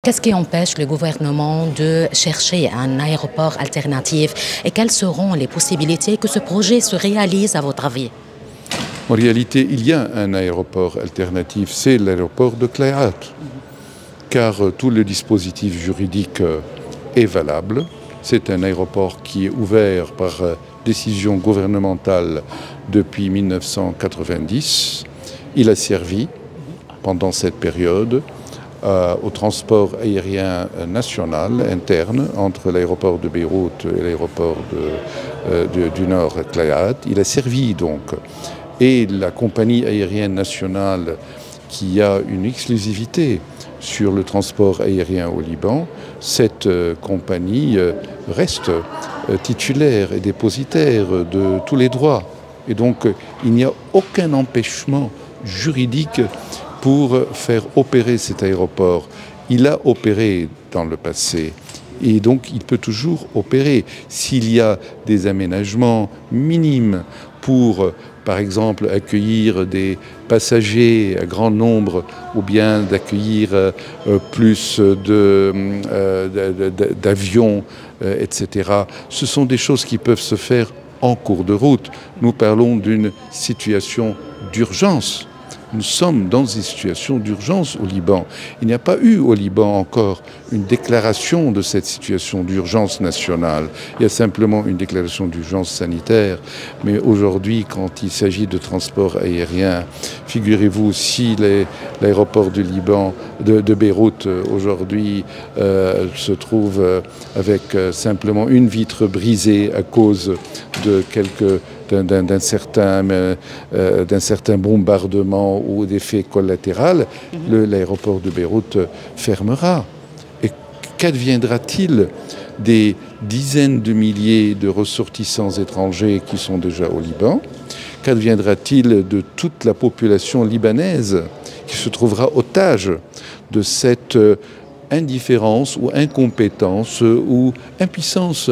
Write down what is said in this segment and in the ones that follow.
Qu'est-ce qui empêche le gouvernement de chercher un aéroport alternatif et quelles seront les possibilités que ce projet se réalise à votre avis? En réalité, il y a un aéroport alternatif, c'est l'aéroport de Clayout, car tout le dispositif juridique est valable. C'est un aéroport qui est ouvert par décision gouvernementale depuis 1990. Il a servi pendant cette période au transport aérien national interne entre l'aéroport de Beyrouth et l'aéroport du Nord Clayout. Il a servi donc. Et la compagnie aérienne nationale qui a une exclusivité sur le transport aérien au Liban, cette compagnie reste titulaire et dépositaire de tous les droits. Et donc il n'y a aucun empêchement juridique pour faire opérer cet aéroport. Il a opéré dans le passé. Et donc, il peut toujours opérer. S'il y a des aménagements minimes pour, par exemple, accueillir des passagers à grand nombre ou bien d'accueillir plus d'avions, etc., ce sont des choses qui peuvent se faire en cours de route. Nous parlons d'une situation d'urgence. Nous sommes dans une situation d'urgence au Liban. Il n'y a pas eu au Liban encore une déclaration de cette situation d'urgence nationale. Il y a simplement une déclaration d'urgence sanitaire. Mais aujourd'hui, quand il s'agit de transport aérien, figurez-vous, si l'aéroport du Liban, de Beyrouth, aujourd'hui, se trouve avec simplement une vitre brisée à cause de d'un certain bombardement ou d'effet collatéral, l'aéroport de Beyrouth fermera. Et qu'adviendra-t-il des dizaines de milliers de ressortissants étrangers qui sont déjà au Liban? Qu'adviendra-t-il de toute la population libanaise qui se trouvera otage de cette indifférence ou incompétence ou impuissance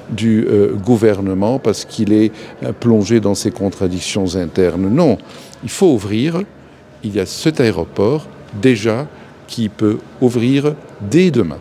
du gouvernement parce qu'il est plongé dans ses contradictions internes? Non, il faut ouvrir. Il y a cet aéroport déjà qui peut ouvrir dès demain.